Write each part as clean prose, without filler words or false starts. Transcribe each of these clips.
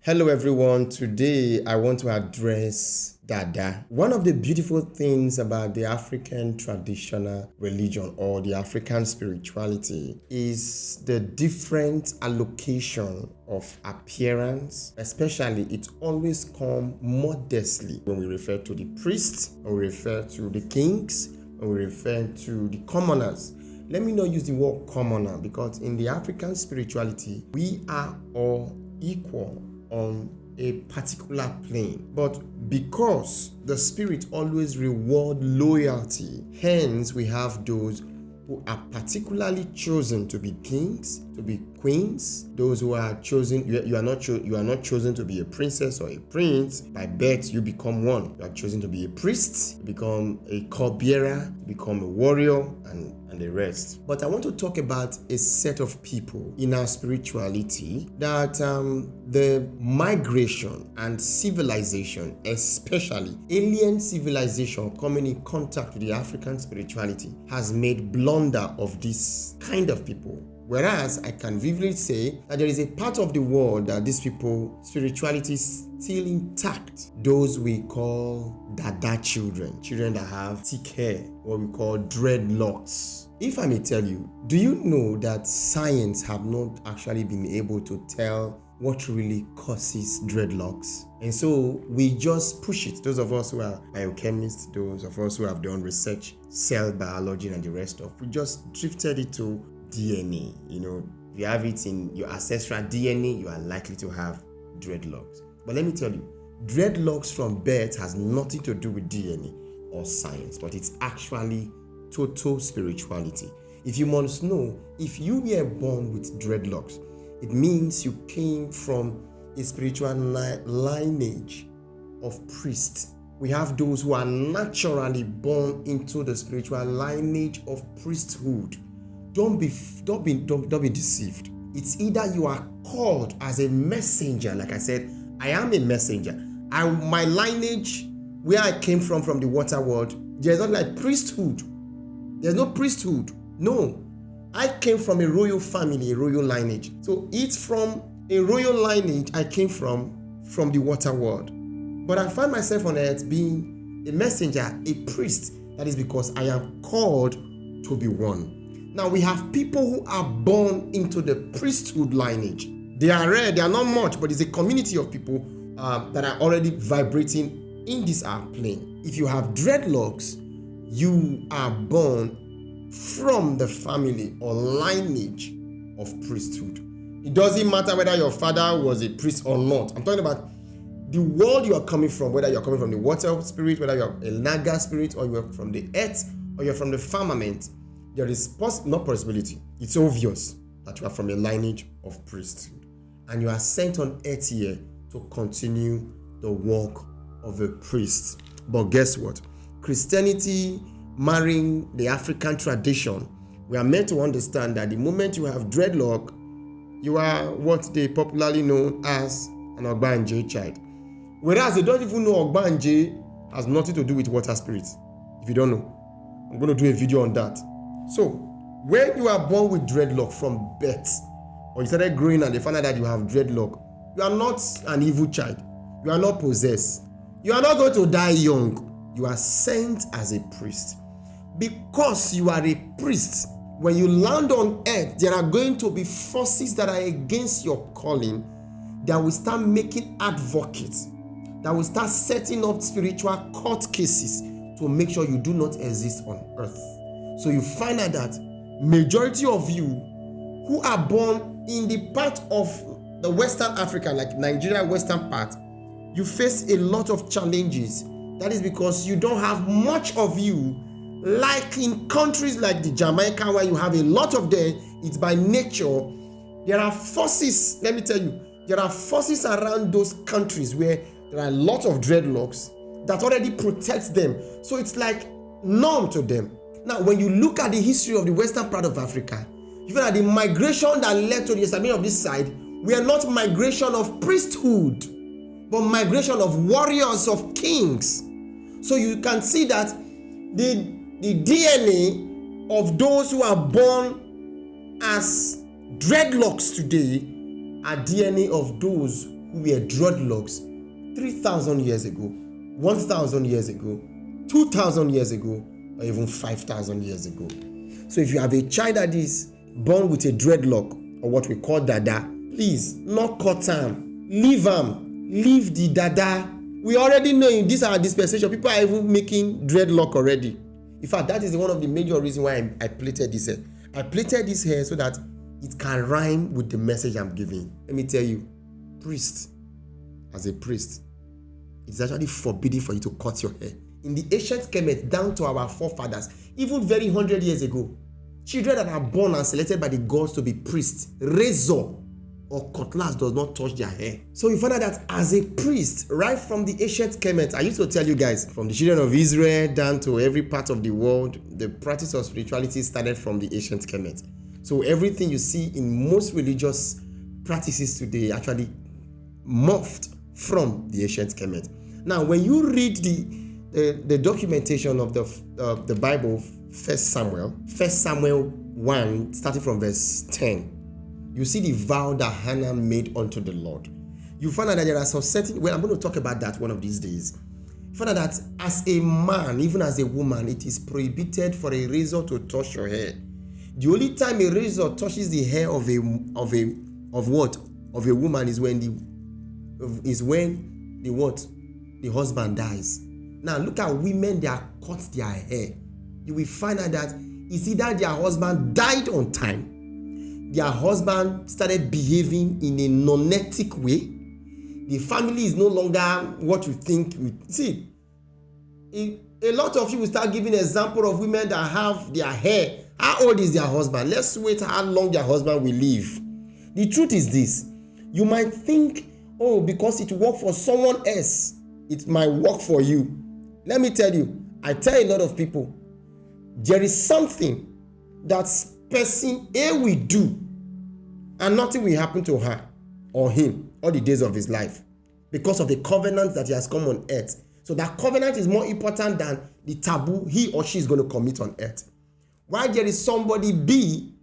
Hello everyone, today I want to address Dada. One of the beautiful things about the African traditional religion or the African spirituality is the different allocation of appearance, especially it always comes modestly when we refer to the priests, or we refer to the kings, or we refer to the commoners. Let me not use the word commoner because in the African spirituality, we are all equal on a particular plane, but because the spirit always reward loyalty, hence we have those who are particularly chosen to be kings, to be queens, those who are chosen. You are not chosen to be a princess or a prince. By birth, you become one. You are chosen to be a priest, you become a cupbearer, you become a warrior, and the rest. But I want to talk about a set of people in our spirituality that the migration and civilization, especially alien civilization coming in contact with the African spirituality, has made blunder of this kind of people. Whereas I can vividly say that there is a part of the world that these people, spirituality is still intact. Those we call Dada children that have thick hair, what we call dreadlocks. If I may tell you, do you know that science have not actually been able to tell what really causes dreadlocks? And so we just push it. Those of us who are biochemists, those of us who have done research, cell biology and the rest of, we just drifted it to DNA. You know, if you have it in your ancestral DNA, you are likely to have dreadlocks. But let me tell you, dreadlocks from birth has nothing to do with DNA or science, but it's actually total spirituality. If you must know, if you were born with dreadlocks, it means you came from a spiritual lineage of priests. We have those who are naturally born into the spiritual lineage of priesthood. Don't be deceived. It's either you are called as a messenger, like I said, I am a messenger. My lineage, where I came from the water world, there's not like priesthood. There's no priesthood. No. I came from a royal family, a royal lineage. So it's from a royal lineage I came from the water world. But I find myself on earth being a messenger, a priest. That is because I am called to be one. Now we have people who are born into the priesthood lineage. They are rare, they are not much, but it's a community of people that are already vibrating in this earth plane. If you have dreadlocks, you are born from the family or lineage of priesthood. It doesn't matter whether your father was a priest or not. I'm talking about the world you are coming from, whether you're coming from the water spirit, whether you're a Naga spirit, or you're from the earth, or you're from the firmament. There is not possibility. It's obvious that you are from a lineage of priesthood, and you are sent on earth here to continue the work of a priest. But guess what? Christianity marrying the African tradition, we are meant to understand that the moment you have dreadlock, you are what they popularly know as an Ogbanje child. Whereas they don't even know Ogbanje has nothing to do with water spirits. If you don't know, I'm going to do a video on that. So, when you are born with dreadlock from birth, or you started growing and they find out that you have dreadlock, you are not an evil child. You are not possessed. You are not going to die young. You are sent as a priest. Because you are a priest, when you land on earth, there are going to be forces that are against your calling that will start making advocates, that will start setting up spiritual court cases to make sure you do not exist on earth. So you find out that majority of you who are born in the part of the Western Africa, like Nigeria, Western part, you face a lot of challenges. That is because you don't have much of you, like in countries like the Jamaica, where you have a lot of them. It's by nature. There are forces, let me tell you, there are forces around those countries where there are a lot of dreadlocks that already protects them. So it's like norm to them. Now, when you look at the history of the western part of Africa, you find that the migration that led to the establishment of this side were not migration of priesthood, but migration of warriors, of kings. So you can see that the DNA of those who are born as dreadlocks today are DNA of those who were dreadlocks 3,000 years ago, 1,000 years ago, 2,000 years ago, or even 5,000 years ago. So if you have a child that is born with a dreadlock, or what we call dada, please, not cut him. Leave him. Leave the dada. We already know in this our dispensation, people are even making dreadlock already. In fact, that is one of the major reasons why I plaited this hair. I plaited this hair so that it can rhyme with the message I'm giving. Let me tell you, priest, as a priest, it's actually forbidden for you to cut your hair. In the ancient Kemet, down to our forefathers, even very 100 years ago, children that are born and selected by the gods to be priests, razor or cutlass does not touch their hair. So you find out that as a priest, right from the ancient Kemet, I used to tell you guys, from the children of Israel down to every part of the world, the practice of spirituality started from the ancient Kemet. So everything you see in most religious practices today actually morphed from the ancient Kemet. Now, when you read the documentation of the Bible, 1 Samuel 1, starting from verse 10, you see the vow that Hannah made unto the Lord. You find out that there are some certain, well, I'm going to talk about that one of these days. You find out that as a man, even as a woman, it is prohibited for a razor to touch your hair. The only time a razor touches the hair of a woman is when the husband dies. Now look at women that cut their hair. You will find out that it's either their husband died on time, their husband started behaving in a non-ethic way, the family is no longer what you think. See, a lot of you will start giving an example of women that have their hair. How old is their husband? Let's wait how long their husband will live. The truth is this. You might think, oh, because it worked for someone else, it might work for you. Let me tell you, I tell a lot of people, there is something that person A will do and nothing will happen to her or him all the days of his life because of the covenant that he has come on earth. So that covenant is more important than the taboo he or she is going to commit on earth. While there is somebody B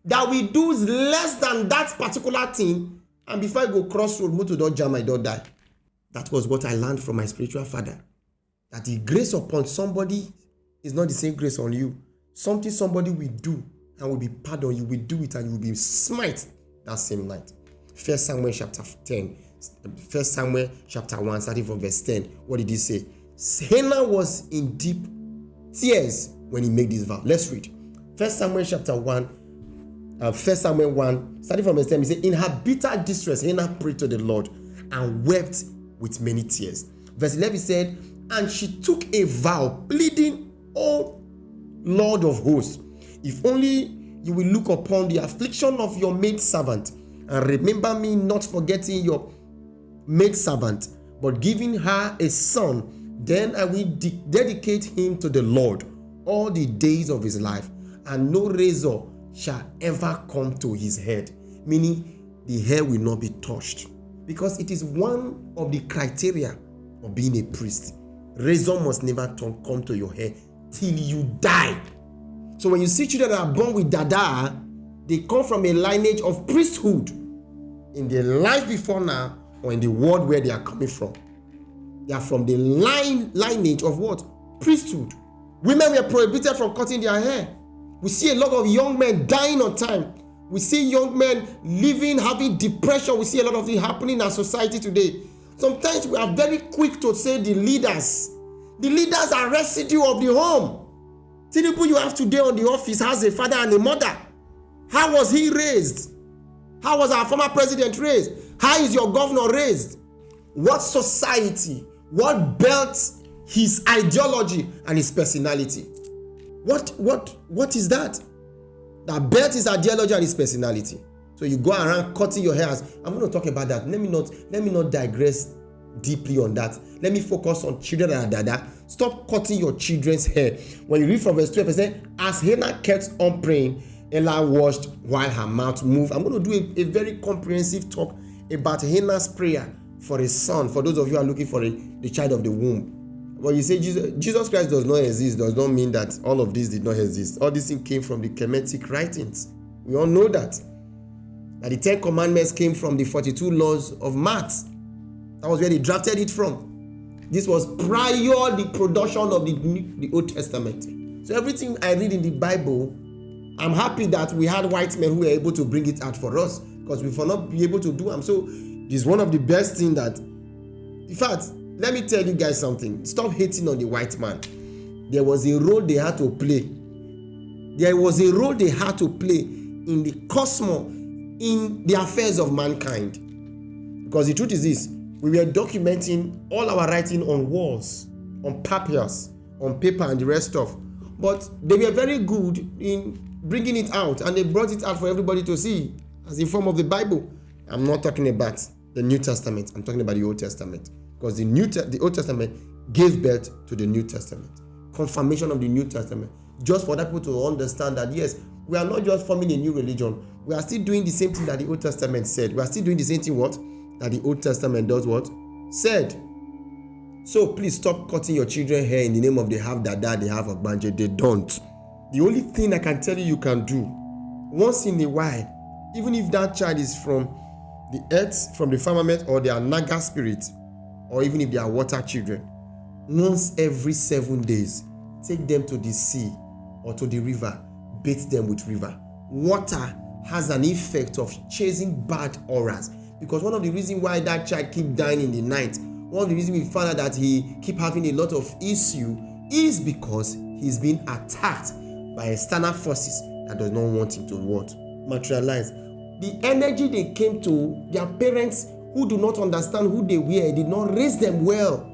that will do less than that particular thing, and before I go crossroad, move to don't jam, I don't die. That was what I learned from my spiritual father. That the grace upon somebody is not the same grace on you. Something somebody will do and will be pardoned, you will do it and you will be smite that same night. 1 Samuel chapter 10, 1 Samuel chapter 1, starting from verse 10. What did he say? Hannah was in deep tears when he made this vow. Let's read. 1 Samuel chapter 1, 1 Samuel 1, starting from verse 10, he said, in her bitter distress, Hannah prayed to the Lord and wept with many tears. Verse 11 said, and she took a vow, pleading, O Lord of hosts, if only you will look upon the affliction of your maidservant, and remember me, not forgetting your maidservant, but giving her a son, then I will dedicate him to the Lord all the days of his life, and no razor shall ever come to his head. Meaning, the hair will not be touched. Because it is one of the criteria of being a priest. Razor must never come to your hair till you die. So when you see children that are born with dada, they come from a lineage of priesthood in their life before now or in the world where they are coming from. They are from the lineage of what? Priesthood. Women were prohibited from cutting their hair. We see a lot of young men dying on time. We see young men living, having depression. We see a lot of it happening in our society today. Sometimes we are very quick to say the leaders. The leaders are residue of the home. See the people you have today on the office has a father and a mother. How was he raised? How was our former president raised? How is your governor raised? What society? What built his ideology and his personality? What is that? That built his ideology and his personality. So you go around cutting your hair. I'm going to talk about that. Let me not digress deeply on that. Let me focus on children and dada. Stop cutting your children's hair. When you read from verse 12, it says, as Hannah kept on praying, Ella watched while her mouth moved. I'm going to do a very comprehensive talk about Hannah's prayer for a son. For those of you who are looking for the child of the womb. When you say Jesus Christ does not exist, does not mean that all of this did not exist. All this thing came from the Kemetic writings. We all know that. That the 10 commandments came from the 42 laws of math. That was where they drafted it from. This was prior the production of the Old Testament. So everything I read in the Bible, I'm happy that we had white men who were able to bring it out for us, because we will not be able to do them. So it's one of the best things that, in fact, let me tell you guys something. Stop hating on the white man. There was a role they had to play. There was a role they had to play in the cosmos, in the affairs of mankind. Because the truth is this, we were documenting all our writing on walls, on papyrus, on paper and the rest of. But they were very good in bringing it out, and they brought it out for everybody to see as in form of the Bible. I'm not talking about the New Testament. I'm talking about the Old Testament. Because the Old Testament gave birth to the New Testament. Confirmation of the New Testament. Just for that people to understand that, yes, we are not just forming a new religion. We are still doing the same thing that the Old Testament said. We are still doing the same thing that the Old Testament does said. So please stop cutting your children hair in the name of they have dada, they have ogbanje. They don't. The only thing I can tell you can do, once in a while, even if that child is from the earth, from the firmament, or they are naga spirit, or even if they are water children, once every 7 days, take them to the sea or to the river, bathe them with river. Water has an effect of chasing bad auras, because one of the reasons why that child keep dying in the night, one of the reasons we found out that he keep having a lot of issue, is because he's being attacked by external forces that does not want him to materialize. The energy they came to, their parents who do not understand who they were, did not raise them well.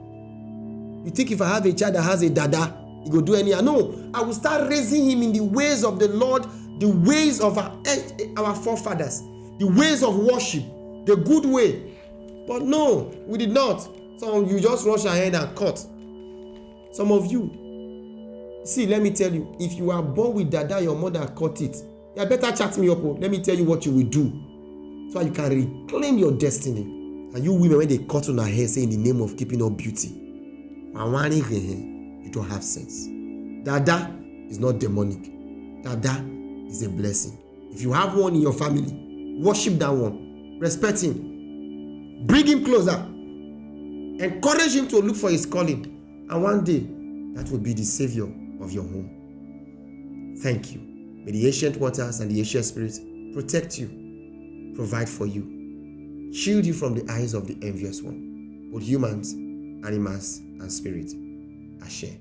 You think if I have a child that has a dada, he go do anyhow? No, I will start raising him in the ways of the Lord, the ways of our forefathers, the ways of worship, the good way. But no, we did not. Some of you just rush ahead and cut. Some of you, see, let me tell you, if you are born with dada, your mother cut it. You better chat me up. Let me tell you what you will do, so you can reclaim your destiny. And you women, when they cut on her hair, say in the name of keeping up beauty, you don't have sense. Dada is not demonic. Dada is a blessing. If you have one in your family, worship that one, respect him, bring him closer, encourage him to look for his calling, and one day that will be the savior of your home. Thank you. May the ancient waters and the ancient spirits protect you, provide for you, shield you from the eyes of the envious one, both humans, animals, and spirit. Ashe.